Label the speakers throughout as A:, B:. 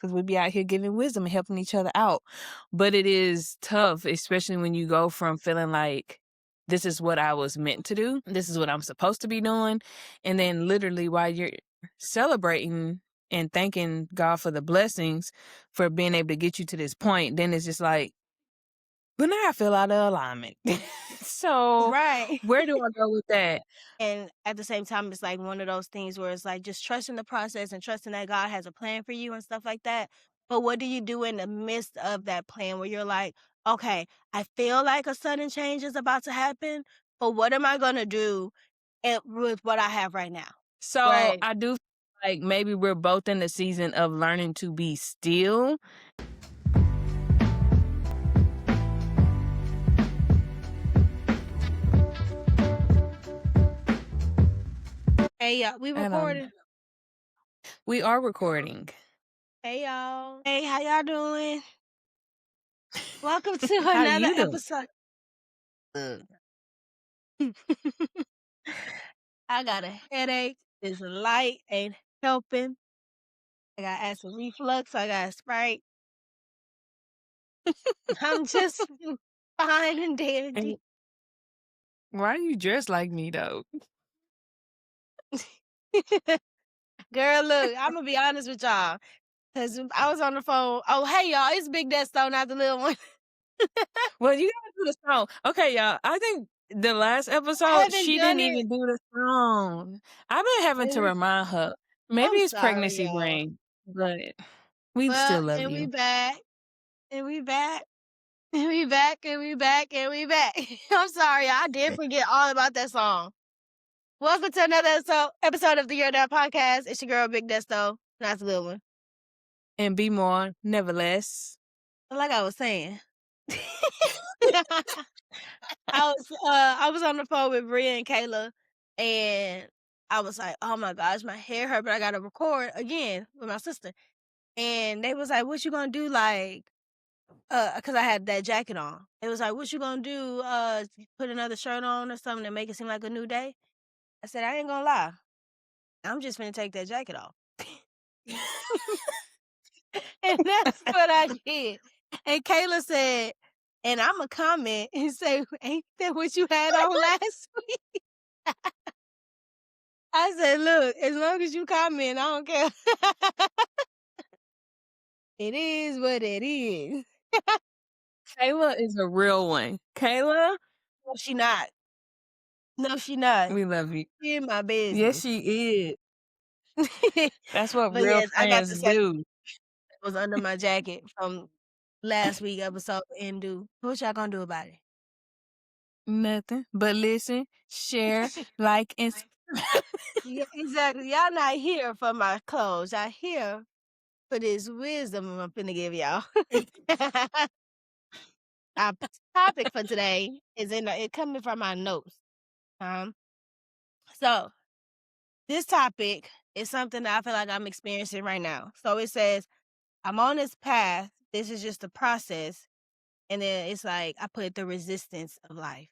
A: because we be out here giving wisdom and helping each other out. But it is tough, especially when you go from feeling like this is what I was meant to do, this is what I'm supposed to be doing, and then literally while you're celebrating and thanking God for the blessings for being able to get you to this point, then it's just like, but now I feel out of alignment. So
B: Right.
A: where do I go with that?
B: And at the same time, it's like one of those things where it's like just trusting the process and trusting that God has a plan for you and stuff like that. But what do you do in the midst of that plan where you're like, okay, I feel like a sudden change is about to happen, but what am I going to do with what I have right now?
A: So
B: Right.
A: I do feel like maybe we're both in the season of learning to be still.
B: Hey, y'all, we
A: And
B: recording?
A: we are recording.
B: Hey, y'all. Hey, how y'all doing? Welcome to
A: How
B: another
A: you doing?
B: episode. I got a headache. This light ain't helping. I got acid reflux. I got Sprite. I'm just fine and dandy.
A: And why are you dressed like me though?
B: Girl, look, I'm gonna be honest with y'all. Cause I was on the phone. Oh, hey y'all, it's Big Desto, not the little one.
A: Well, you gotta do the song. Okay, y'all. I think the last
B: I
A: episode
B: haven't
A: she
B: done
A: didn't
B: it.
A: even do the song. I've been having to remind her. Maybe
B: I'm
A: it's
B: sorry,
A: pregnancy
B: y'all.
A: brain, but we
B: Well,
A: still love
B: and we
A: you.
B: back, and we back, and we back, and we back, and we back. I'm sorry, I did forget all about that song. Welcome to another episode of the Year Down Podcast. It's your girl, Big Desto. Not the little one.
A: And be more, nevertheless.
B: Like I was saying. I was on the phone with Bria and Kayla, and I was like, "Oh my gosh, my hair hurt, but I gotta record again with my sister." And they was like, "What you gonna do?" Like, cause I had that jacket on. It was like, "What you gonna do? Put another shirt on or something to make it seem like a new day?" I said, "I ain't gonna lie. I'm just gonna take that jacket off." And that's what I did. And Kayla said, and I'm going to comment and say, ain't that what you had on last week? I said, look, as long as you comment, I don't care. It is what it is.
A: Kayla is a real one. Kayla,
B: No, she not. No, she not.
A: we love you.
B: She in my
A: Yes,
B: business.
A: she is. That's what
B: But
A: real
B: yes, I got to
A: friends
B: say it
A: do.
B: was under my jacket from last week episode and do. What y'all gonna do about it?
A: Nothing. But listen, share, like, and
B: Yeah, exactly. Y'all not here for my clothes. Y'all here for this wisdom I'm finna give y'all. Our topic for today is it coming from my notes. Um, so this topic is something that I feel like I'm experiencing right now. So it says, I'm on this path. This is just a process. And then it's like, I put the resistance of life.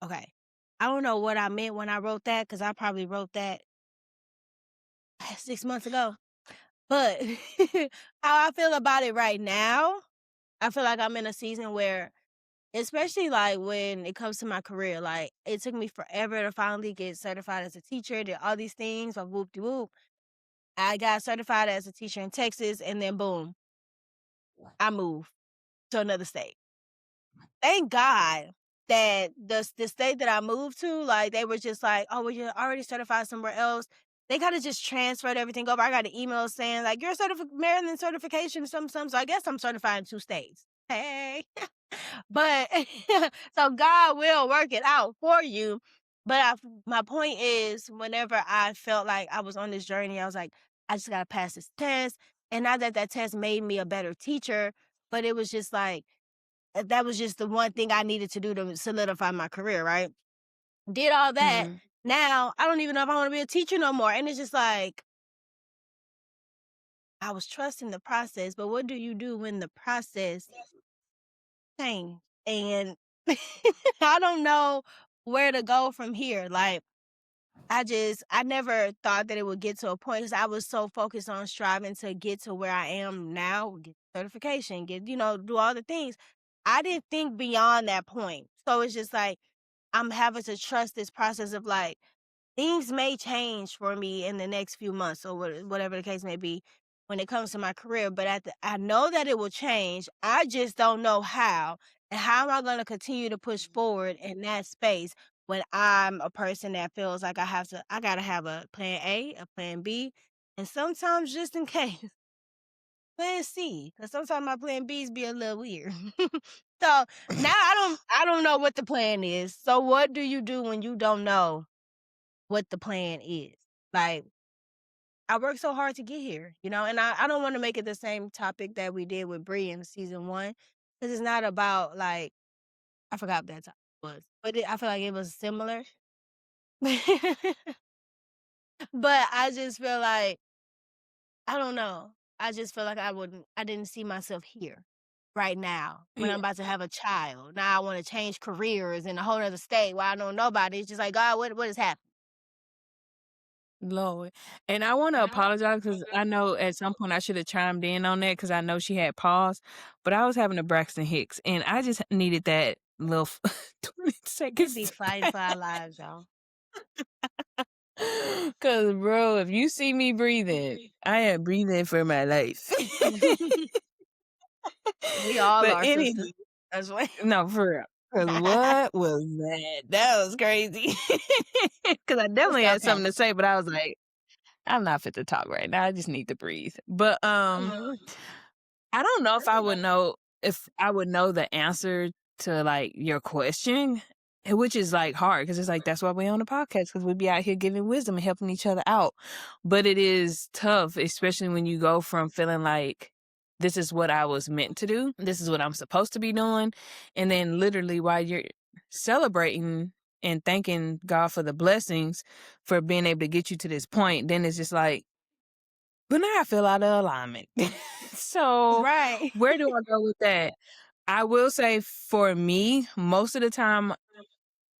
B: Okay. I don't know what I meant when I wrote that because I probably wrote that 6 months ago. But how I feel about it right now, I feel like I'm in a season where, especially like when it comes to my career, like it took me forever to finally get certified as a teacher, did all these things, but whoop de whoop. I got certified as a teacher in Texas, and then boom, I moved to another state. Thank God that the state that I moved to, like they were just like, oh, well, you're already certified somewhere else. They kind of just transferred everything over. I got an email saying like your Maryland certification, some. So I guess I'm certified in 2 states. Hey. But so God will work it out for you. But my point is, whenever I felt like I was on this journey, I was like, I just got to pass this test. And not that that test made me a better teacher, but it was just like, that was just the one thing I needed to do to solidify my career, right? Did all that.
A: Mhm.
B: Now I don't even know if I want to be a teacher no more. And it's just like, I was trusting the process, but what do you do when the process change? And I don't know where to go from here. Like, I never thought that it would get to a point because I was so focused on striving to get to where I am now, get certification, do all the things. I didn't think beyond that point. So it's just like I'm having to trust this process of like things may change for me in the next few months or whatever the case may be when it comes to my career. But I know that it will change. I just don't know how. And how am I going to continue to push forward in that space when I'm a person that feels like I got to have a plan A, a plan B, and sometimes just in case, plan C. Because sometimes my plan B's be a little weird. So now I don't know what the plan is. So what do you do when you don't know what the plan is? Like, I worked so hard to get here, and I don't want to make it the same topic that we did with Bree in season one. Because it's not about like I forgot what that topic was, but I feel like it was similar. But I just feel like I don't know. I just feel like I didn't see myself here right now when
A: Yeah,
B: I'm about to have a child. Now I want to change careers in a whole other state where I know nobody. It's just like, God, what is happening?
A: Lord. And I wanna apologize because I know at some point I should have chimed in on that because I know she had paused, but I was having a Braxton Hicks, and I just needed that little 20
B: We
A: seconds
B: be
A: to
B: fighting for our lives, y'all.
A: Cause bro, if you see me breathing, I am breathing for my life.
B: We all
A: But
B: are, sister.
A: anyway,
B: That's why.
A: no, for real. Cause what was that? That was crazy. Cause I
B: It's
A: definitely had
B: okay.
A: something to say, but I was like, I'm not fit to talk right now. I just need to breathe. But
B: Mhm.
A: I don't know if I would know the answer to like your question, which is like hard because it's like that's why we on the podcast because we be out here giving wisdom and helping each other out. But it is tough, especially when you go from feeling like this is what I was meant to do, this is what I'm supposed to be doing, and then literally while you're celebrating and thanking God for the blessings for being able to get you to this point, then it's just like but now I feel out of alignment. So,
B: Right.
A: where do I go with that? I will say for me, most of the time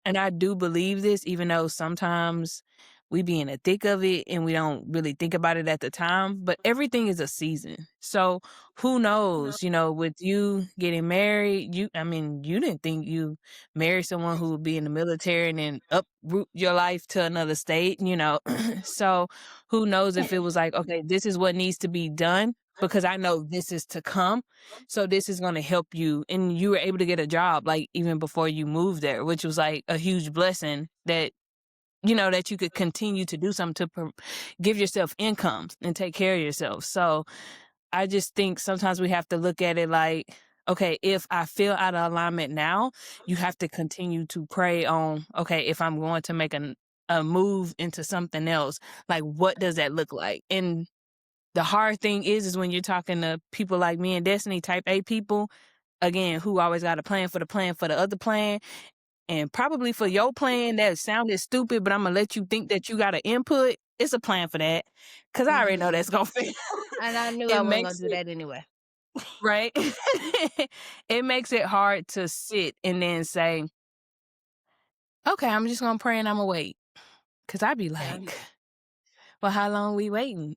A: and I do believe this, even though sometimes we be in the thick of it and we don't really think about it at the time, but everything is a season. So who knows, with you getting married, you didn't think you married someone who would be in the military and then uproot your life to another state. So who knows if it was like, okay, this is what needs to be done because I know this is to come. So this is going to help you. And you were able to get a job like even before you moved there, which was like a huge blessing that you could continue to do something to give yourself income and take care of yourself. So I just think sometimes we have to look at it like, okay, if I feel out of alignment now, you have to continue to pray on, okay, if I'm going to make a move into something else, like what does that look like? And the hard thing is when you're talking to people like me and Destiny, type A people, again, who always got a plan for the plan for the other plan. And probably for your plan that sounded stupid, but I'm gonna let you think that you got an input. It's a plan for that. Cause I already know
B: Mhm.
A: that's gonna fail.
B: And I knew I
A: It
B: wasn't gonna
A: makes
B: do
A: it
B: that anyway.
A: right. It makes it hard to sit and then say, okay, I'm just gonna pray and I'm gonna wait. Cause I'd be
B: Yeah.
A: like, well, how long we waiting?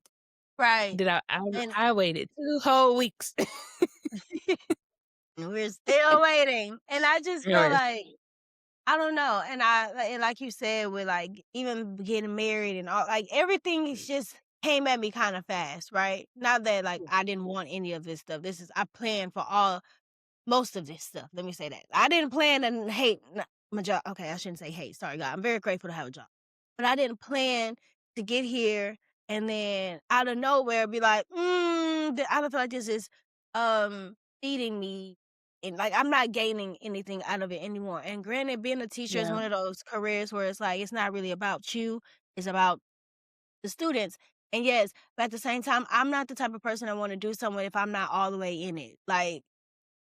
B: Right.
A: Did I I,
B: And
A: I waited 2 whole weeks.
B: we're still waiting. And I just feel
A: Yes.
B: like I don't know. And like you said, with like even getting married and all, like everything is just came at me kind of fast, right? Not that like I didn't want any of this stuff. I planned for most of this stuff. Let me say that. I didn't plan to hate my job. Okay, I shouldn't say hate. Sorry, God. I'm very grateful to have a job. But I didn't plan to get here and then out of nowhere be like, I don't feel like this is feeding me. And like I'm not gaining anything out of it anymore. And granted, being a teacher is
A: Yeah.
B: one of those careers where it's like it's not really about you, it's about the students. And yes, but at the same time, I'm not the type of person I want to do something if I'm not all the way in it. Like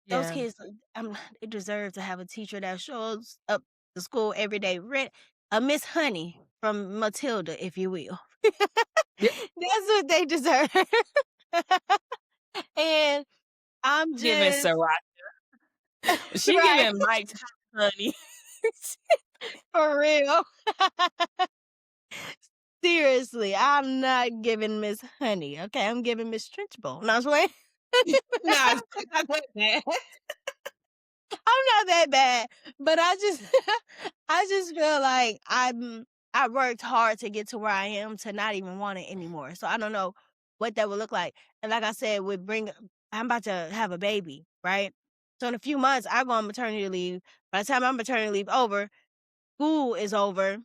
B: those
A: Yeah.
B: kids, they deserve to have a teacher that shows up to school every day. A Miss Honey from Matilda, if you will.
A: Yeah.
B: That's what they deserve. And I'm
A: Giving
B: just
A: Sarah. She
B: right,
A: giving Mike honey.
B: for real. Seriously, I'm not giving Miss Honey, okay? I'm giving Miss Trunchbull. No, I'm just playing.
A: Nah, it's not that bad.
B: I'm not that bad, but I just I just feel like I worked hard to get to where I am to not even want it anymore. So I don't know what that would look like. And like I said, I'm about to have a baby, right? So in a few months, I go on maternity leave. By the time my maternity leave over, school is over.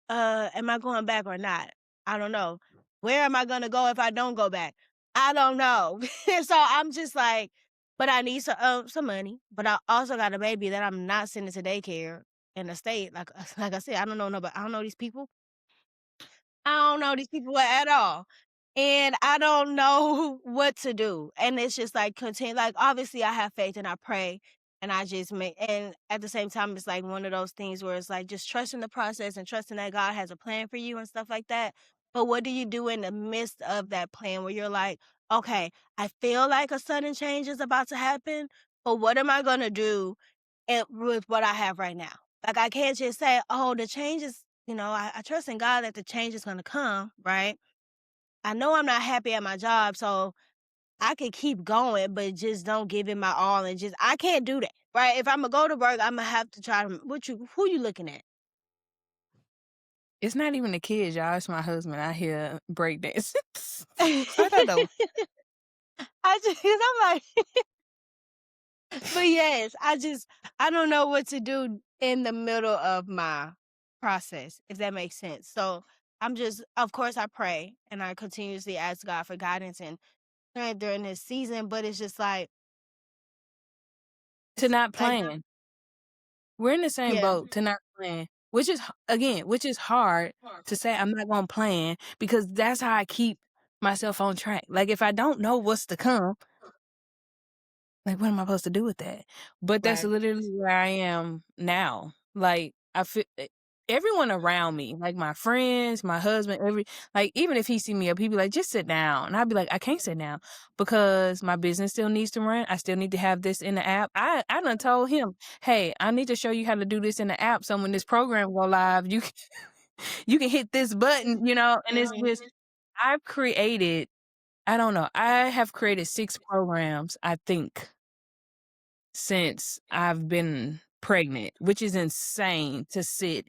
B: Am I going back or not? I don't know. Where am I gonna go if I don't go back? I don't know. So I'm just like, but I need some money. But I also got a baby that I'm not sending to daycare in the state. Like like I said, I don't know nobody. I don't know these people. I don't know these people at all. And I don't know what to do. And it's just like continue like obviously I have faith and I pray and I just make and at the same time it's like one of those things where it's like just trusting the process and trusting that God has a plan for you and stuff like that. But what do you do in the midst of that plan where you're like, okay, I feel like a sudden change is about to happen, but what am I gonna do with what I have right now? Like I can't just say, oh, the change is I trust in God that the change is gonna come, right? I know I'm not happy at my job, so I could keep going, but just don't give it my all and just I can't do that, right? If Imma go to work, Imma have to try to who you looking at?
A: It's not even the kids, y'all. It's my husband out here breakdancing. I don't
B: I
A: know.
B: just 'cause I'm like but yes, I don't know what to do in the middle of my process, if that makes sense. So I'm just of course I pray and I continuously ask God for guidance and strength during this season, but it's just like
A: To
B: it's
A: not
B: like
A: plan. We're in the same
B: yeah.
A: boat to not plan, which is again, which is hard to say I'm not gonna plan because that's how I keep myself on track. Like if I don't know what's to come, like what am I supposed to do with that? But that's
B: Right.
A: literally where I am now. Like I feel everyone around me, like my friends, my husband, like even if he see me up, he'd be like, just sit down. And I'd be like, I can't sit down because my business still needs to run. I still need to have this in the app. I done told him, hey, I need to show you how to do this in the app. So when this program go live, you can, you can hit this button, and it's
B: Mhm.
A: just I've created, I don't know, I have created 6 programs, I think, since I've been pregnant, which is insane to sit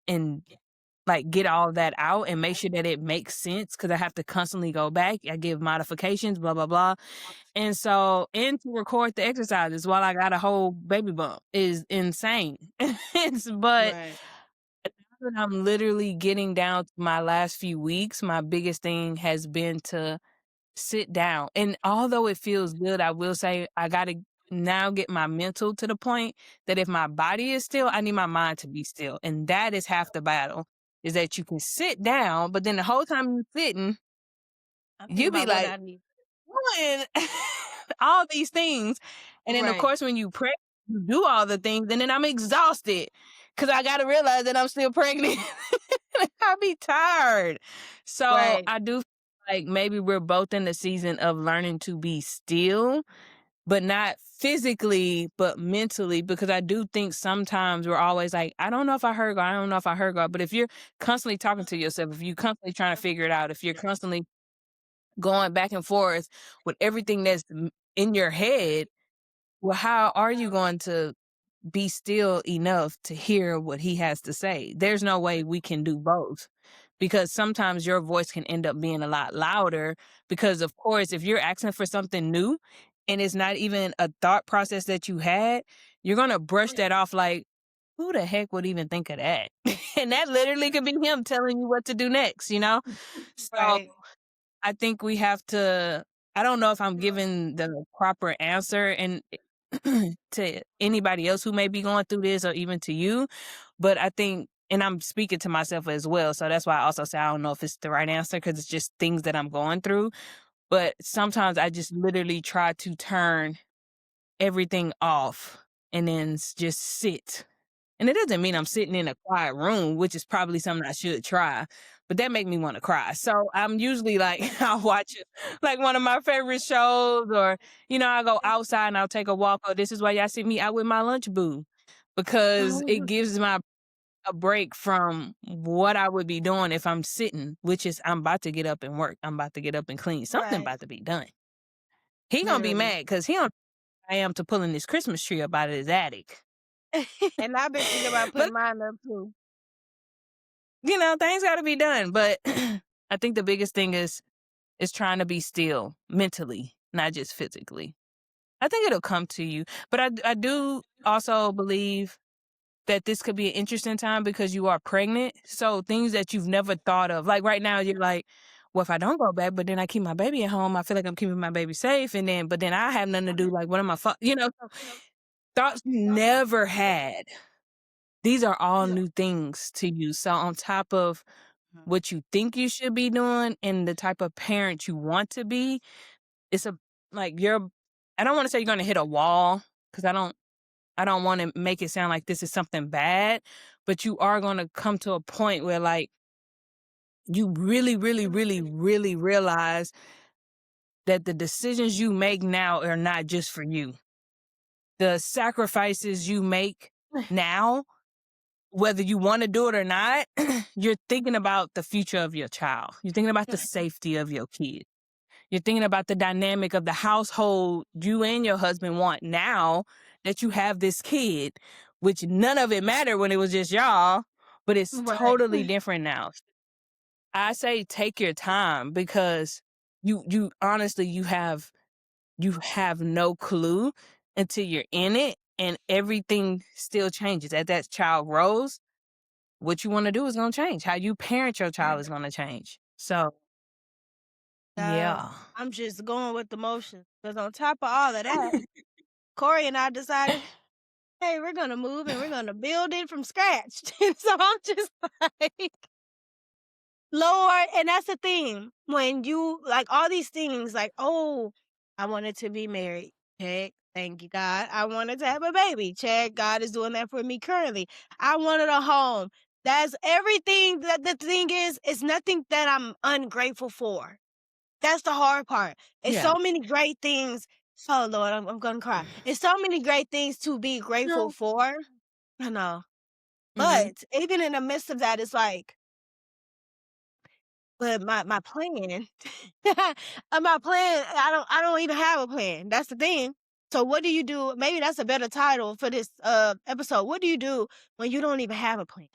A: and like get all that out and make sure that it makes sense because I have to constantly go back. I give modifications, blah, blah, blah. And to record the exercises while I got a whole baby bump is insane. But
B: Right.
A: now that I'm literally getting down to my last few weeks, my biggest thing has been to sit down. And although it feels good, I will say I gotta now get my mental to the point that if my body is still, I need my mind to be still. And that is half the battle. Is that you can sit down, but then the whole time you're sitting,
B: I'm thinking
A: you be
B: about what
A: like,
B: I need.
A: doing all these things. And then of
B: Right.
A: course when you pregnant, you do all the things, and then I'm exhausted because I gotta realize that I'm still pregnant. I be tired. So
B: Right.
A: I do feel like maybe we're both in the season of learning to be still, but not physically, but mentally, because I do think sometimes we're always like, I don't know if I heard God, I don't know if I heard God. But if you're constantly talking to yourself, if you're constantly trying to figure it out, if you're constantly going back and forth with everything that's in your head, well, how are you going to be still enough to hear what he has to say? There's no way we can do both because sometimes your voice can end up being a lot louder because of course if you're asking for something new and it's not even a thought process that you had, you're going to brush that off like who the heck would even think of that? And that literally could be him telling you what to do next. So
B: Right.
A: I think we have to, I don't know if I'm giving the proper answer and to anybody else who may be going through this or even to you, but I think and I'm speaking to myself as well. So that's why I also say I don't know if it's the right answer because it's just things that I'm going through. But sometimes I just literally try to turn everything off and then just sit. And it doesn't mean I'm sitting in a quiet room, which is probably something I should try, but that make me want to cry. So I'm usually like, I'll watch it, like one of my favorite shows, or, I go outside and I'll take a walk. Or this is why y'all see me out with my lunch boo, because it gives my a break from what I would be doing if I'm sitting, which is I'm about to get up and work. I'm about to get up and clean. Something
B: Right.
A: about to be done. He gonna be
B: Literally.
A: mad because he don't I am to pulling this Christmas tree up out of his attic.
B: And I've been thinking about
A: But
B: putting mine up too.
A: things gotta be done. But I think the biggest thing is trying to be still mentally, not just physically. I think it'll come to you. But I do also believe that this could be an interesting time because you are pregnant. So things that you've never thought of. Like right now, you're like, well, if I don't go back, but then I keep my baby at home, I feel like I'm keeping my baby safe. But then I have nothing to do. Like, what am I, so thoughts you never had. These are all new things to you. So on top of
B: Mhm.
A: what you think you should be doing and the type of parent you want to be, it's I don't want to say you're going to hit a wall because I don't want to make it sound like this is something bad, but you are going to come to a point where like you really, really, really, really realize that the decisions you make now are not just for you. The sacrifices you make now, whether you want to do it or not, you're thinking about the future of your child. You're thinking about the safety of your kid. You're thinking about the dynamic of the household you and your husband want now that you have this kid, which none of it mattered when it was just y'all, but it's
B: Right.
A: totally different now. I say take your time because you honestly you have no clue until you're in it and everything still changes. As that child grows, what you want to do is going to change. How you parent your child is going to change. So,
B: Uh,
A: yeah.
B: I'm just going with the motions. Because on top of all of that, Corey and I decided, hey, we're gonna move and we're gonna build it from scratch. And so I'm just like, Lord, and that's the thing. When you like all these things, like, oh, I wanted to be married. Check. Thank you, God. I wanted to have a baby. Check. God is doing that for me currently. I wanted a home. That's everything. That the thing is, it's nothing that I'm ungrateful for. That's the hard part. It's
A: Yeah.
B: so many great things. Oh Lord, I'm gonna cry. It's so many great things to be grateful
A: No.
B: for. I know.
A: Mhm.
B: But even in the midst of that, it's like, but my plan, my plan, I don't even have a plan. That's the thing. So what do you do? Maybe that's a better title for this episode. What do you do when you don't even have a plan?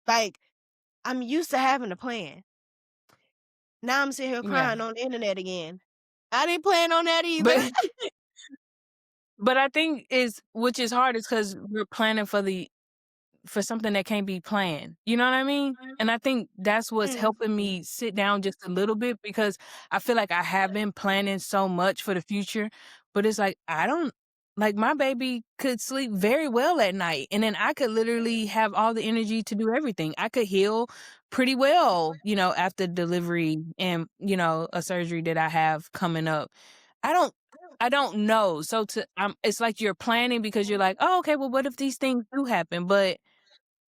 B: Like, I'm used to having a plan. Now I'm sitting here
A: Yeah.
B: crying on the internet again. I didn't plan on that
A: But
B: either.
A: but I think is which is hard is because we're planning for something that can't be planned. You know what I mean? And I think that's what's
B: Mm.
A: helping me sit down just a little bit because I feel like I have been planning so much for the future, but it's like I don't like my baby could sleep very well at night and then I could literally have all the energy to do everything. I could heal pretty well, after delivery and, a surgery that I have coming up. I don't I don't know. So it's like you're planning because you're like, "Oh, okay, well what if these things do happen?" But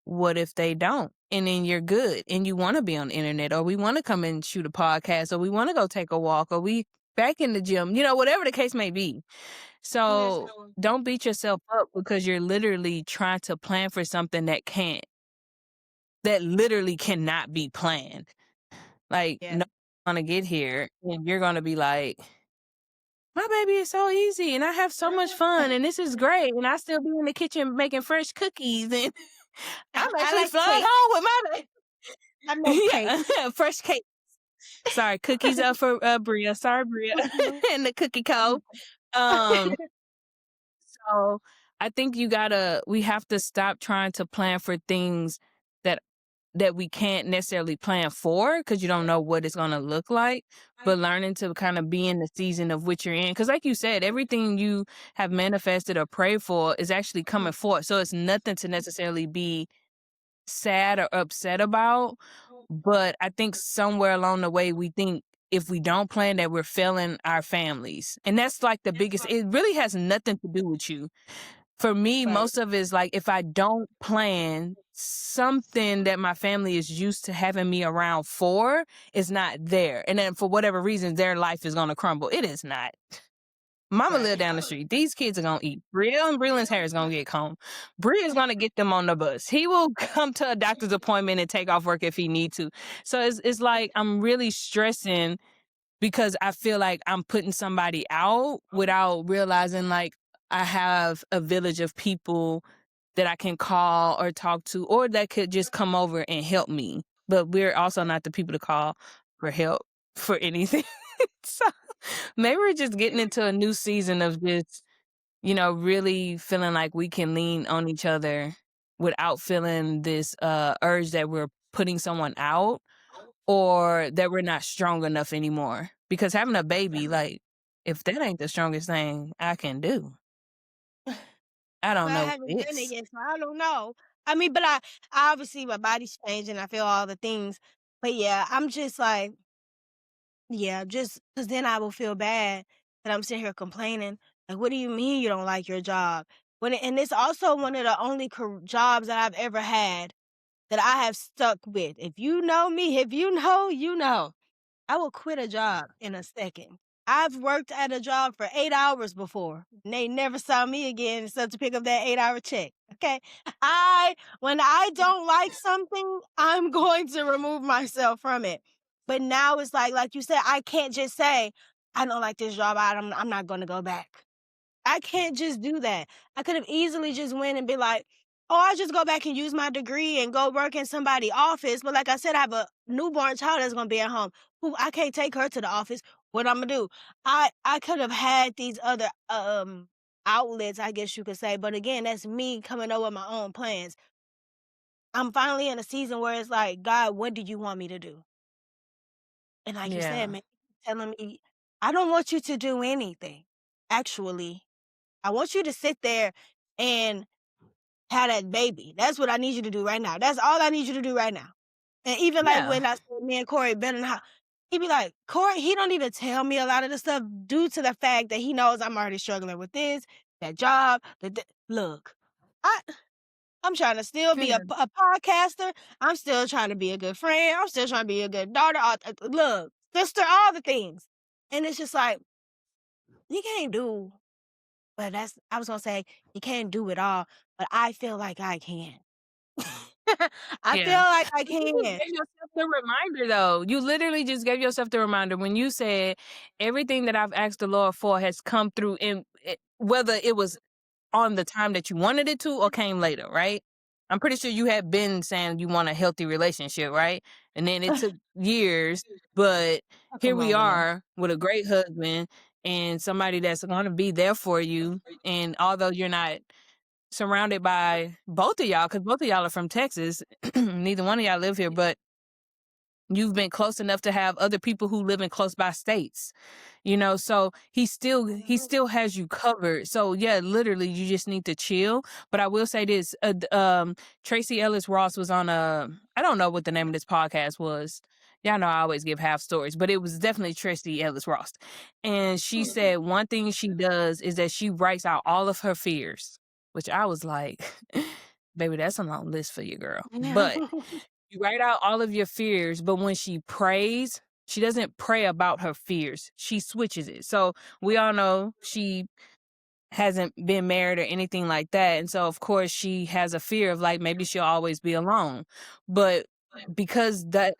A: what if they don't? And then you're good and you want to be on the internet or we want to come and shoot a podcast or we want to go take a walk or we back in the gym, whatever the case may be.
B: Yeah.
A: So don't beat yourself up because you're literally trying to plan for something that literally cannot be planned. Like,
B: Yeah.
A: no one's gonna get here and you're gonna be like, my baby is so easy and I have so much fun and this is great. And I still be in the kitchen making fresh cookies and I'm
B: I
A: actually
B: like
A: flying
B: cake.
A: home with my baby.
B: I make cakes.
A: Yeah, fresh cake. Sorry, cookies up for Bria. Sorry, Bria,
B: Mhm.
A: and the cookie co. Um, so I think we have to stop trying to plan for things that we can't necessarily plan for because you don't know what it's gonna look like, but learning to kind of be in the season of which you're in. Because like you said, everything you have manifested or prayed for is actually coming forth. So it's nothing to necessarily be sad or upset about. But I think somewhere along the way, we think if we don't plan that we're failing our families. And that's like the biggest, it really has nothing to do with you. For me,
B: Right.
A: most of it is like if I don't plan something that my family is used to having me around for is not there. And then for whatever reason, their life is going to crumble. It is not. Mama live
B: Right.
A: down the street. These kids are gonna eat. Brielle and Breland's hair is gonna get combed. Bree is gonna get them on the bus. He will come to a doctor's appointment and take off work if he need to. So it's like I'm really stressing because I feel like I'm putting somebody out without realizing like I have a village of people that I can call or talk to or that could just come over and help me. But we're also not the people to call for help for anything. So maybe we're just getting into a new season of just, really feeling like we can lean on each other without feeling this urge that we're putting someone out or that we're not strong enough anymore. Because having a baby, like, if that ain't the strongest thing I can do, I don't
B: But I
A: know
B: haven't
A: what
B: done it
A: is.
B: yet, so I don't know. I mean, but I obviously my body's changing. I feel all the things. But yeah, I'm just like, yeah, just because then I will feel bad that I'm sitting here complaining. Like, what do you mean you don't like your job? And it's also one of the only jobs that I've ever had that I have stuck with. If you know me, if you know, you know. I will quit a job in a second. I've worked at a job for 8 hours before, and they never saw me again except to pick up that 8-hour check, okay? When I don't like something, I'm going to remove myself from it. But now it's like you said, I can't just say, "I don't like this job, I'm not gonna go back." I can't just do that. I could have easily just went and be like, "Oh, I'll just go back and use my degree and go work in somebody's office." But like I said, I have a newborn child that's gonna be at home. Who I can't take her to the office. What I'm gonna do? I could have had these other outlets, I guess you could say. But again, that's me coming up with my own plans. I'm finally in a season where it's like, God, what do you want me to do? And like you said,
A: Yeah.
B: man, telling me, I don't want you to do anything. Actually, I want you to sit there and have that baby. That's what I need you to do right now. That's all I need you to do right now. And even like
A: Yeah.
B: when I said me and Corey been in the house, he be like, Corey, he don't even tell me a lot of the stuff due to the fact that he knows I'm already struggling with this, that job. Look, I I'm trying to still be
A: Yeah.
B: a podcaster. I'm still trying to be a good friend. I'm still trying to be a good daughter. Look, sister, all the things. And it's just like, you can't do, but I was gonna say, you can't do it all, but I feel like I can. I feel
A: Yeah.
B: like I
A: But you just
B: can.
A: gave yourself the reminder though. You literally just gave yourself the reminder when you said everything that I've asked the Lord for has come through in whether it was on the time that you wanted it to or came later, right? I'm pretty sure you had been saying you want a healthy relationship, right? And then it took years, but
B: Took a
A: here we
B: moment.
A: are with a great husband and somebody that's going to be there for you. And although you're not surrounded by both of y'all, because both of y'all are from Texas, neither one of y'all live here, but you've been close enough to have other people who live in close by states, so he still has you covered. So yeah, literally you just need to chill. But I will say this, Tracy Ellis Ross was on I don't know what the name of this podcast was. Y'all know I always give half stories, but it was definitely Tracy Ellis Ross. And she said one thing she does is that she writes out all of her fears, which I was like, baby, that's a long list for you, girl. But you write out all of your fears, but when she prays, she doesn't pray about her fears. She switches it. So we all know she hasn't been married or anything like that. And so of course she has a fear of like maybe she'll always be alone. But because that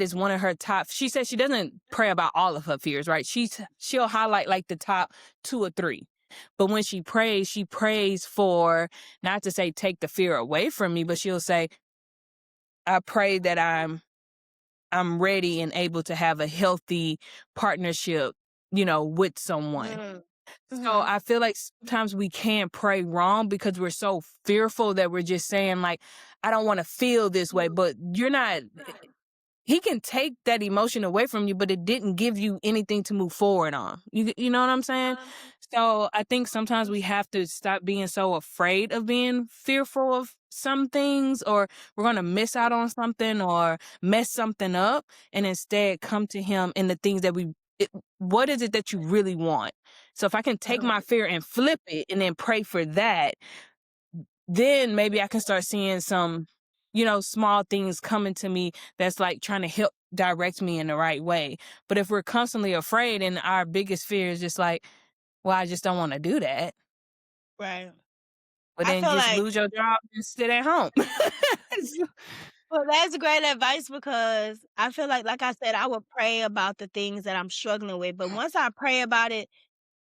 A: is one of her top, she says she doesn't pray about all of her fears, right? She'll highlight like the top 2 or 3. But when she prays for, not to say take the fear away from me, but she'll say, I pray that I'm ready and able to have a healthy partnership, with someone.
B: Mm.
A: So
B: Mhm.
A: I feel like sometimes we can pray wrong because we're so fearful that we're just saying like, I don't want to feel this way, but you're not. He can take that emotion away from you, but it didn't give you anything to move forward on. You know what I'm saying? So I think sometimes we have to stop being so afraid of being fearful of some things, or we're going to miss out on something or mess something up, and instead come to him in the things that what is it that you really want? So if I can take my fear and flip it and then pray for that, then maybe I can start seeing some, small things coming to me that's like trying to help direct me in the right way. But if we're constantly afraid and our biggest fear is just like, Well, I just don't wanna do that.
B: Right.
A: But
B: I
A: then
B: feel
A: just
B: like
A: lose your job and sit at home.
B: well, that's great advice because I feel like I said, I would pray about the things that I'm struggling with, but once I pray about it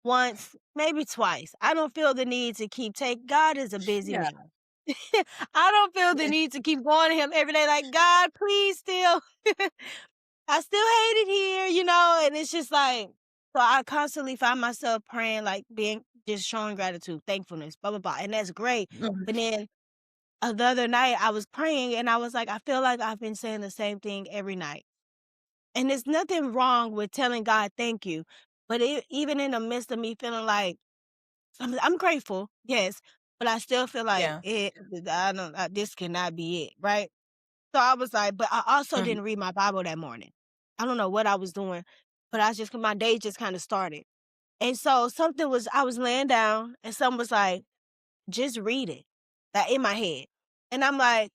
B: once, maybe twice, I don't feel the need to keep take God is a busy
A: Yeah.
B: man. I don't feel the need to keep going to him every day like, "God, please still I still hate it here," and it's just like so I constantly find myself praying, like, being just showing gratitude, thankfulness, blah, blah, blah, and that's great,
A: Mhm.
B: but then, the other night, I was praying, and I was like, "I feel like I've been saying the same thing every night," and there's nothing wrong with telling God thank you, but even in the midst of me feeling like I'm grateful, yes, but I still feel like
A: Yeah.
B: I don't this cannot be it, right? So I was like but I also
A: Mhm.
B: didn't read my Bible that morning. I don't know what I was doing, but I just my day just kinda started. And so something was I was laying down and someone was like, "Just read it." That in my head. And I'm like,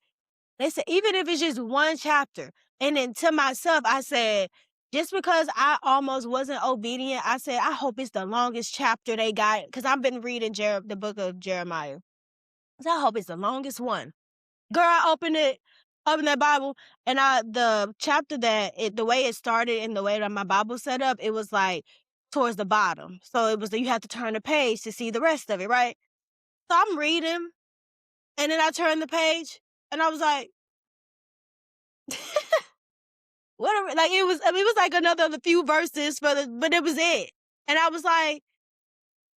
B: they said, "Even if it's just one chapter." And then to myself, I said, just because I almost wasn't obedient, I said, "I hope it's the longest chapter they got," because I've been reading the book of Jeremiah. So I hope it's the longest one. Girl, I opened that Bible, and the chapter the way it started and the way that my Bible set up, it was like towards the bottom. So it was you have to turn the page to see the rest of it, right? So I'm reading, and then I turned the page, and I was like, what like it was I mean, it was like another few verses but it was it. And I was like,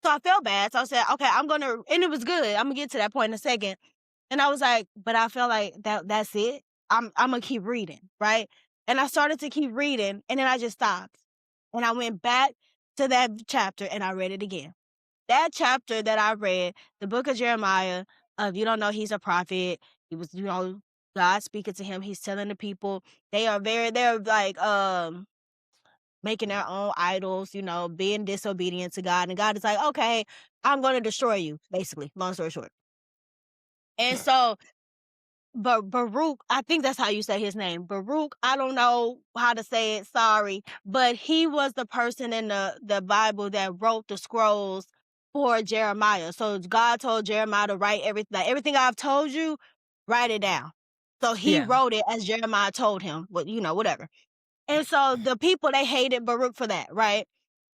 B: so I felt bad. So I said, okay, and it was good. I'm gonna get to that point in a second. And I was like, but I felt like that's it. I'm gonna keep reading, right? And I started to keep reading, and then I just stopped. And I went back to that chapter and I read it again. That chapter that I read, the book of Jeremiah, if you don't know, he's a prophet. He was, God speaking to him. He's telling the people they're like making their own idols, being disobedient to God. And God is like, okay, I'm gonna destroy you, basically, long story short. And so but Baruch, I think that's how you say his name. Baruch, I don't know how to say it, sorry, but he was the person in the Bible that wrote the scrolls for Jeremiah. So God told Jeremiah to write everything I've told you, write it down. So he
A: Yeah.
B: wrote it as Jeremiah told him, but whatever. And so the people, they hated Baruch for that, right?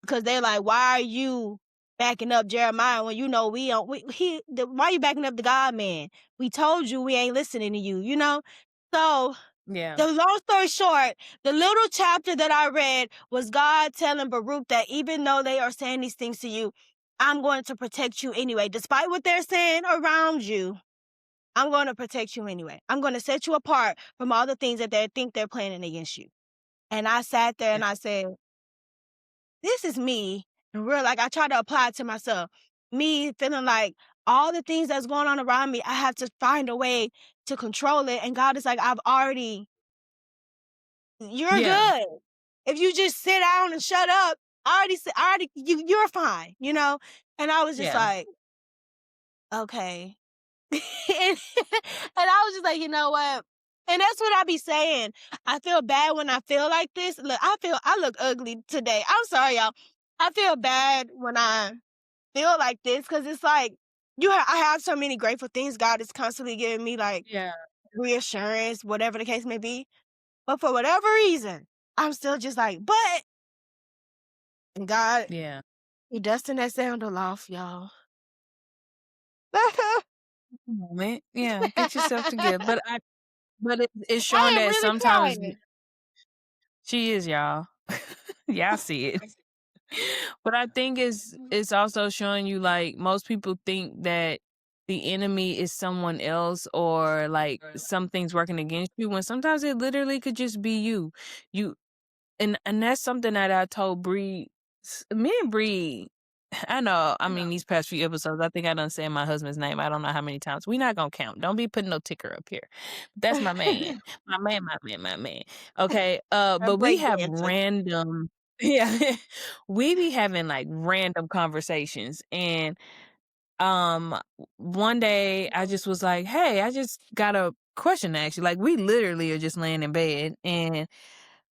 B: Because they're like, why are you backing up Jeremiah when we don't why are you backing up the God man? We told you we ain't listening to you? So
A: Yeah.
B: the long story short, the little chapter that I read was God telling Baruch that even though they are saying these things to you, I'm going to protect you anyway. Despite what they're saying around you, I'm going to protect you anyway. I'm going to set you apart from all the things that they think they're planning against you. And I sat there
A: Yeah.
B: and I said, this is me. And real, like I try to apply it to myself. Me feeling like all the things that's going on around me, I have to find a way to control it. And God is like, you're
A: Yeah.
B: good. If you just sit down and shut up, you're fine. And I was just
A: Yeah.
B: like, okay. and I was just like, you know what? And that's what I be saying. I feel bad when I feel like this. Look, I look ugly today. I'm sorry, y'all. I feel bad when I feel like this because it's like I have so many grateful things. God is constantly giving me like
A: Yeah.
B: reassurance, whatever the case may be. But for whatever reason, I'm still just like, but and God,
A: Yeah.
B: He dusting that sandal off, y'all.
A: Moment. Yeah. Get yourself together. But it's showing
B: I am
A: that
B: really
A: sometimes
B: trying.
A: she is, y'all. Y'all see it. But I think it's also showing you like most people think that the enemy is someone else or like something's working against you when sometimes it literally could just be you. You and that's something that I told Bree. Me and Bree, I know. I mean, these past few episodes, I think I done said my husband's name. I don't know how many times. We not gonna count. Don't be putting no ticker up here. That's my man. My man. My man. My man. Okay.
B: A
A: But we
B: break
A: have
B: dancer.
A: random. Yeah, we be having like random conversations, and um, one day I just was like, "Hey, I just got a question to ask you." Like, we literally are just laying in bed, and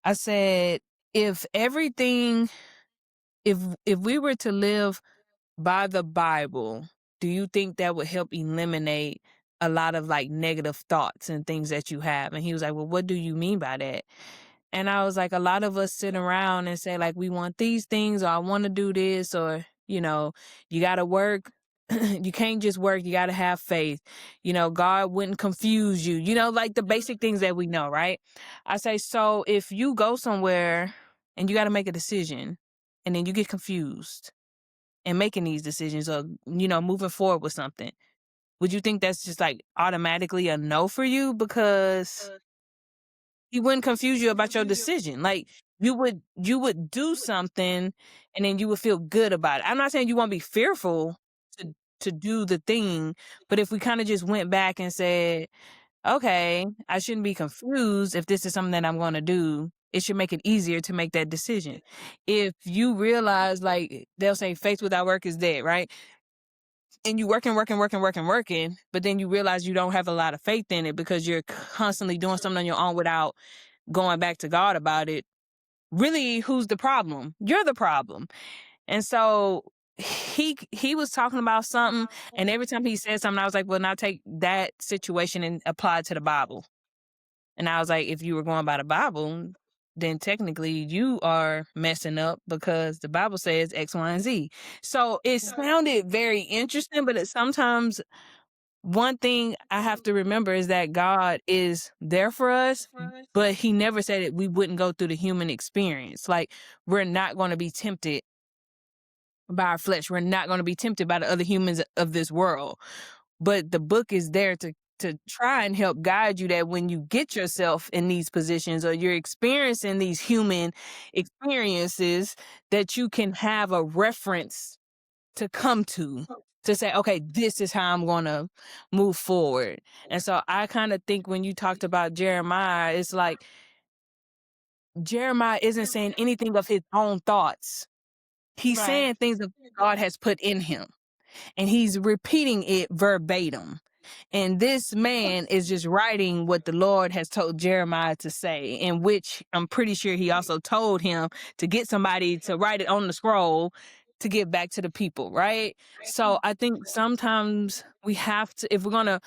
A: I said, if everything if we were to live by the Bible, do you think that would help eliminate a lot of like negative thoughts and things that you have? And he was like, well, what do you mean by that? And I was like, a lot of us sit around and say, like, we want these things, or I want to do this, or, you got to work. You can't just work. You got to have faith. God wouldn't confuse you, like the basic things that we know, right? I say, so if you go somewhere and you got to make a decision and then you get confused and making these decisions or, moving forward with something, would you think that's just like automatically a no for you? Because he wouldn't confuse you about your decision. Like you would do something and then you would feel good about it. I'm not saying you won't be fearful to do the thing, but if we kind of just went back and said, okay, I shouldn't be confused if this is something that I'm going to do. It should make it easier to make that decision. If you realize, like they'll say, faith without work is dead, right? And you working, but then you realize you don't have a lot of faith in it because you're constantly doing something on your own without going back to God about it. Really, who's the problem? You're the problem. And so he was talking about something, and every time he said something, I was like, well, now take that situation and apply it to the Bible. And I was like, if you were going by the Bible, then technically you are messing up because the Bible says X, Y, and Z. So it sounded very interesting, but sometimes one thing I have to remember is that God is there for us, but he never said that we wouldn't go through the human experience. Like, we're not going to be tempted by our flesh. We're not going to be tempted by the other humans of this world. But the book is there to try and help guide you that when you get yourself in these positions or you're experiencing these human experiences, that you can have a reference to come to say, okay, this is how I'm going to move forward. And so I kind of think when you talked about Jeremiah, it's like Jeremiah isn't saying anything of his own thoughts. He's
B: Right.
A: saying things that God has put in him, and he's repeating it verbatim. And this man is just writing what the Lord has told Jeremiah to say, in which I'm pretty sure he also told him to get somebody to write it on the scroll to give back to the people, right? So I think sometimes we have to, if we're going to,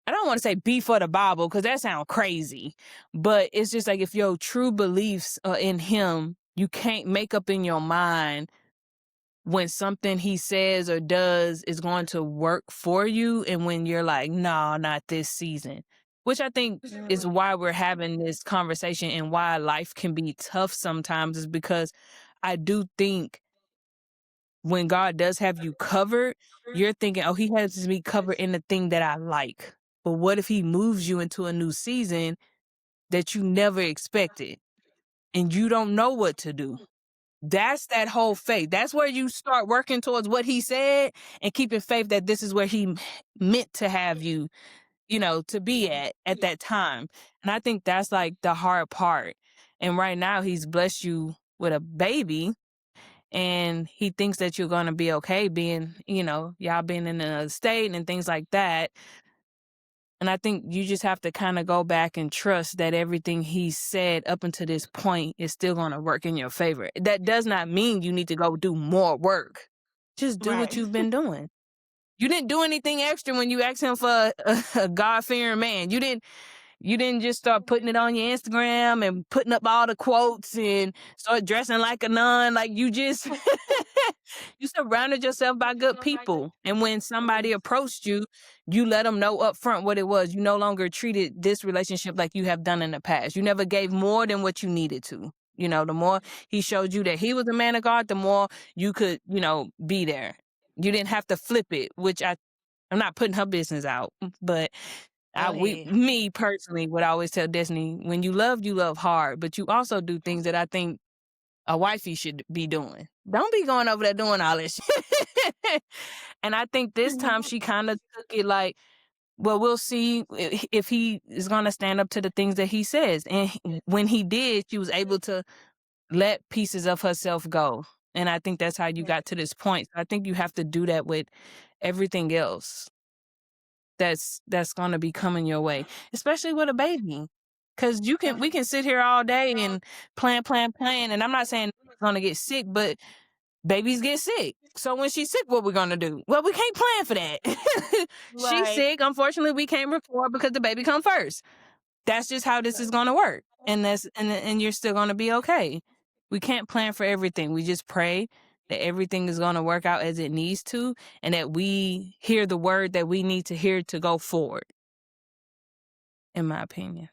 A: I don't want to say be for the Bible because that sounds crazy, but it's just like if your true beliefs are in him, you can't make up in your mind when something he says or does is going to work for you, and when you're like, no, not this season. Which I think is why we're having this conversation and why life can be tough sometimes, is because I do think when God does have you covered, you're thinking, oh, he has me covered in the thing that I like. But what if he moves you into a new season that you never expected and you don't know what to do? That's that whole faith. That's where you start working towards what he said and keeping faith that this is where he meant to have you, to be at that time. And I think that's like the hard part. And right now he's blessed you with a baby, and he thinks that you're going to be okay being, y'all being in another state and things like that. And I think you just have to kind of go back and trust that everything he said up until this point is still going to work in your favor. That does not mean you need to go do more work. Just do what
B: Right.
A: you've been doing. You didn't do anything extra when you asked him for a God-fearing man. You didn't just start putting it on your Instagram and putting up all the quotes and start dressing like a nun. Like, you just you surrounded yourself by good people. And when somebody approached you, you let them know up front what it was. You no longer treated this relationship like you have done in the past. You never gave more than what you needed to. The more he showed you that he was a man of God, the more you could, be there. You didn't have to flip it, which I'm not putting her business out, but
B: Go ahead.
A: me personally would always tell Destiny, when you love hard, but you also do things that I think a wifey should be doing. Don't be going over there doing all this shit. And I think this time she kind of took it like, well, we'll see if he is going to stand up to the things that he says. And when he did, she was able to let pieces of herself go. And I think that's how you got to this point. I think you have to do that with everything else that's going to be coming your way, especially with a baby. Cause we can sit here all day and plan. And I'm not saying it's going to get sick, but babies get sick. So when she's sick, what we're gonna do? Well, we can't plan for that. She's
B: Right.
A: sick. Unfortunately, we can't record because the baby come first. That's just how this is gonna work. And you're still gonna be okay. We can't plan for everything. We just pray that everything is gonna work out as it needs to, and that we hear the word that we need to hear to go forward, in my opinion.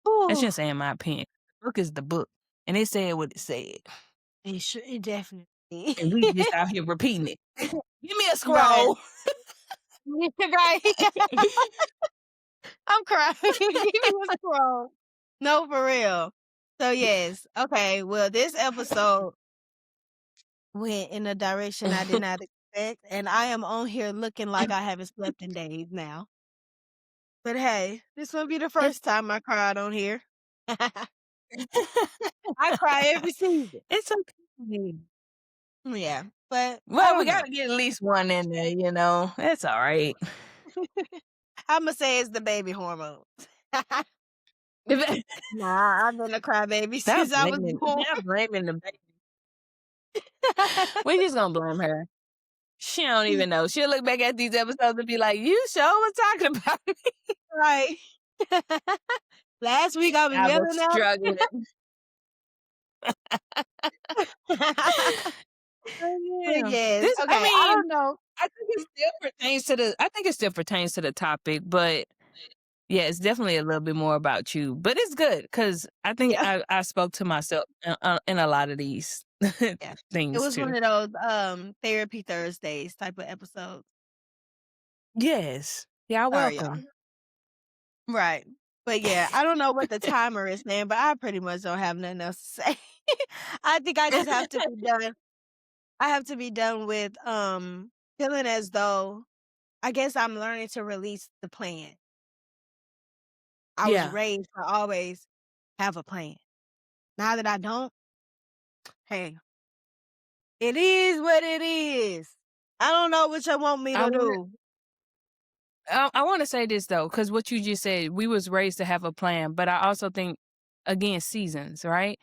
A: I
B: Ooh,
A: shouldn't say in my opinion. The book is the book. And it said what it said.
B: it definitely.
A: And we just out here repeating it. Give me a
B: Right.
A: scroll.
B: Right. I'm crying. Give me a scroll. No, for real. So, yes. Okay, well, this episode went in a direction I did not expect, and I am on here looking like I haven't slept in days now. But hey, this won't be the
A: It's
B: first time I cried on here. I cry every season.
A: it's okay.
B: Yeah, but I
A: Well, we
B: don't know.
A: gotta get at least one in there, you know. That's all right.
B: I'ma say it's the baby hormones.
A: If-
B: Nah, I've been a crybaby since I was born.
A: Stop blaming the baby. We just gonna blame her. She don't even know. She'll look back at these episodes and be like, "You sure was talking about me.
B: Right. Last week I was
A: I was
B: yelling out.
A: struggling." Oh,
B: But
A: yeah.
B: yes,
A: This, I
B: okay, I
A: mean,
B: don't know.
A: I think it still pertains to the topic, but yeah, it's definitely a little bit more about you. But it's good because I think
B: Yeah,
A: I spoke to myself in a lot of these
B: yeah. It
A: things
B: was
A: too.
B: one of those, therapy Thursdays type of episodes.
A: Yes. Yeah,
B: Sorry, y'all.
A: welcome.
B: Right. But yeah, I don't know what the timer is saying, but I pretty much don't have nothing else to say. I think I just have to be done. I have to be done with, feeling as though I guess I'm learning to release the plan. I was
A: Yeah.
B: raised to always have a plan. Now that I don't, hey, it is what it is. I don't know what you want me
A: I
B: to
A: want
B: do.
A: I want to say this though, because what you just said, we was raised to have a plan, but I also think again seasons, right?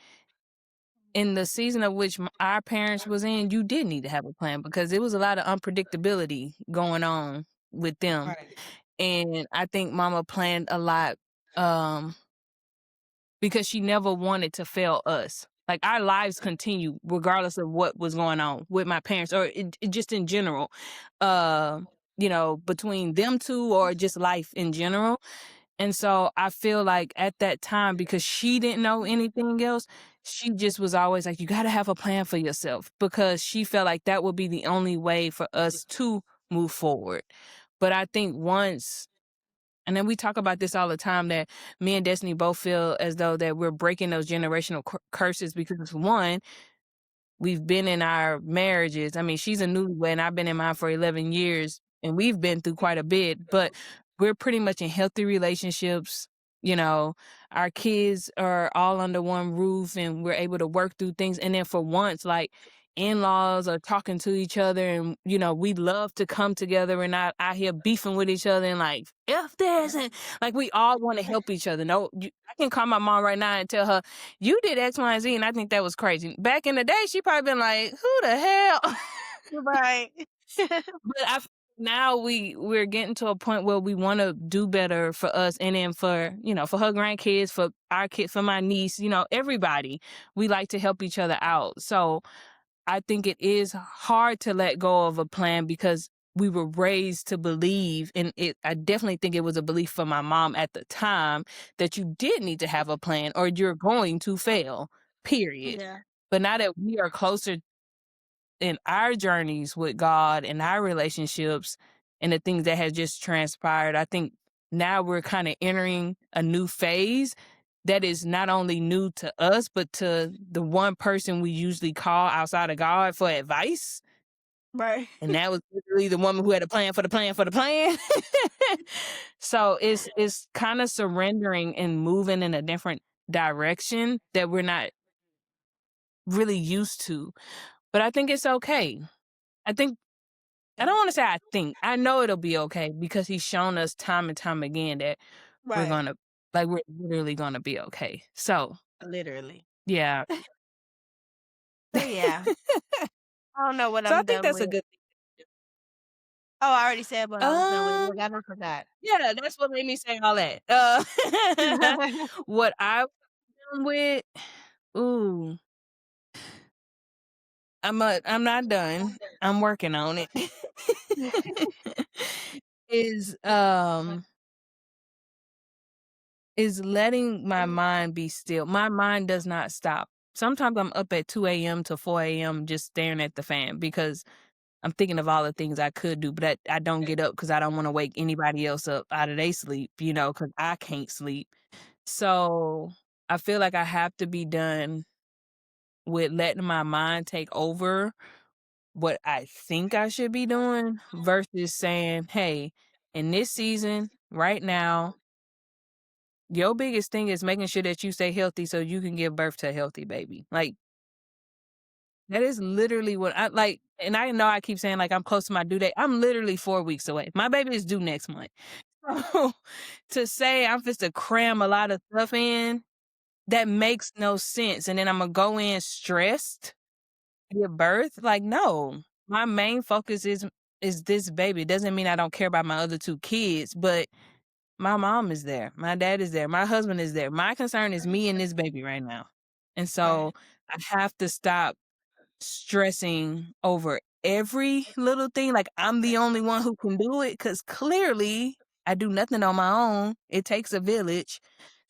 A: In the season of which our parents was in, you did need to have a plan because there was a lot of unpredictability going on with them.
B: Right.
A: And I think mama planned a lot um because she never wanted to fail us. Like our lives continue regardless of what was going on with my parents or just in general. Uh, between them two or just life in general. And so I feel like at that time, because she didn't know anything else, she just was always like, you got to have a plan for yourself because she felt like that would be the only way for us to move forward. But I think and then we talk about this all the time that me and Destiny both feel as though that we're breaking those generational curses because one, we've been in our marriages. I mean, she's a newlywed and I've been in mine for 11 years and we've been through quite a bit, but we're pretty much in healthy relationships. You know, our kids are all under one roof and we're able to work through things. And then for once, like in-laws are talking to each other and, we love to come together and not out here beefing with each other and like, F this. And like, we all want to help each other. No, I can call my mom right now and tell her, you did X, Y, and Z, and I think that was crazy. Back in the day, she probably been like, who the hell?
B: Right.
A: But now we're getting to a point where we want to do better for us and then for her grandkids, for our kids, for my niece, everybody. We like to help each other out. So I think it is hard to let go of a plan because we were raised to believe, and I definitely think it was a belief for my mom at the time that you did need to have a plan or you're going to fail, period.
B: Yeah.
A: But now that we are closer in our journeys with God and our relationships and the things that have just transpired, I think now we're kind of entering a new phase that is not only new to us, but to the one person we usually call outside of God for advice.
B: Right.
A: And that was literally the woman who had a plan for the plan for the plan. So it's kind of surrendering and moving in a different direction that we're not really used to. But I think it's okay. I think I don't want to say I think. I know it'll be okay because he's shown us time and time again that
B: Right.
A: we're literally gonna be okay. So
B: Literally.
A: yeah.
B: So, yeah. I don't know what
A: So I
B: I'm
A: think
B: done
A: that's a
B: with.
A: good thing.
B: Oh, I already said what I was done with.
A: Um,
B: Look, I done forgot.
A: yeah, that's what made me say all that. What I've done with, ooh, I'm not done. I'm working on it. Is, is letting my mind be still. My mind does not stop. Sometimes I'm up at 2 AM to 4 AM just staring at the fan because I'm thinking of all the things I could do, but I don't get up because I don't wanna wake anybody else up out of they sleep, because I can't sleep. So, I feel like I have to be done with letting my mind take over what I think I should be doing versus saying, "Hey, in this season, right now, your biggest thing is making sure that you stay healthy so you can give birth to a healthy baby." Like, that is literally what I like, and I know I keep saying, like, I'm close to my due date. I'm literally 4 weeks away. My baby is due next month. So, to say I'm just to cram a lot of stuff in, that makes no sense, and then Imma go in stressed to give birth? Like, no. My main focus is this baby. It doesn't mean I don't care about my other 2 kids, but my mom is there. My dad is there. My husband is there. My concern is me and this baby right now. And so,
B: Right.
A: I have to stop stressing over every little thing, like I'm the only one who can do it, because clearly I do nothing on my own. It takes a village.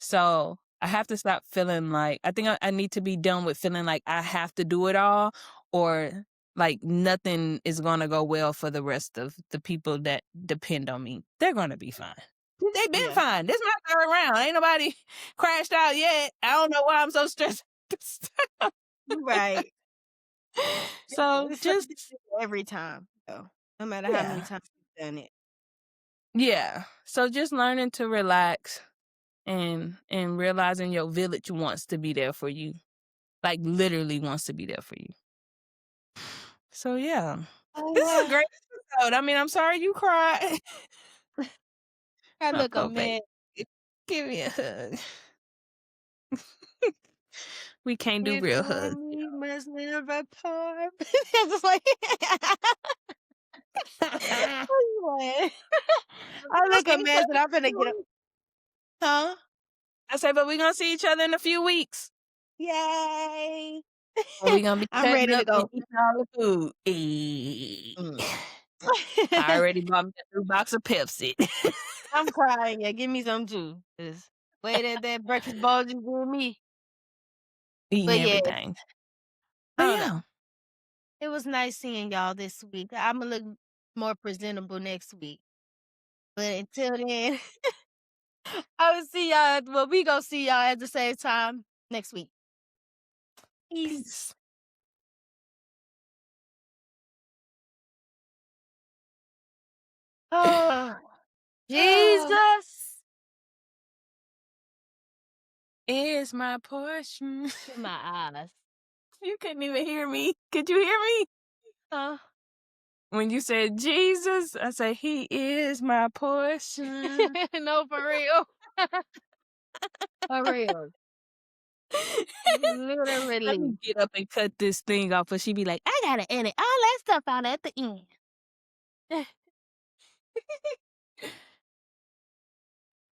A: So I have to stop feeling like I think I need to be done with feeling like I have to do it all or like nothing is gonna go well for the rest of the people that depend on me. They're gonna be fine. They've been
B: Yeah.
A: fine. This is my third round. Ain't nobody crashed out yet. I don't know why I'm so stressed.
B: Right.
A: So
B: It's something
A: just
B: different every time, though, no matter how many
A: yeah.
B: times you've done it.
A: Yeah. So just learning to relax and realizing your village wants to be there for you. Like literally wants to be there for you. So yeah. This is a
B: Uh,
A: great episode. I mean, I'm sorry you cried.
B: I
A: Oh,
B: look a
A: baby.
B: man.
A: Give me a hug. We can't do
B: You
A: real
B: and
A: hugs.
B: me must never part. It's just like Anyway,
A: We
B: I
A: gonna
B: look
A: see
B: a
A: each
B: mess
A: other
B: and
A: in
B: I'm
A: a
B: finna
A: few
B: get up.
A: weeks.
B: Huh?
A: I say, but we're gonna see each other in a few weeks.
B: Yay!
A: And we're gonna be
B: I'm
A: cutting
B: ready to
A: up and
B: go.
A: eating all the food. Eh.
B: Mm.
A: I already bought me a new box of Pepsi.
B: I'm crying. Yeah, give me some too. 'Cause way that breakfast ball just gave me.
A: Eating
B: But yeah,
A: everything.
B: I
A: But
B: don't know.
A: yeah.
B: It was nice seeing y'all this week. Imma look more presentable next week. But until then, I will see y'all we gonna see y'all at the same time next week. Peace.
A: Peace.
B: Oh, Jesus
A: Is my portion.
B: in my eyes.
A: You couldn't even hear me. Could you hear me?
B: Huh?
A: When you said Jesus, I said, He is my portion.
B: No, for real. For real.
A: Let me
B: Literally.
A: get up and cut this thing off, but she be like, I gotta edit all that stuff out at the end.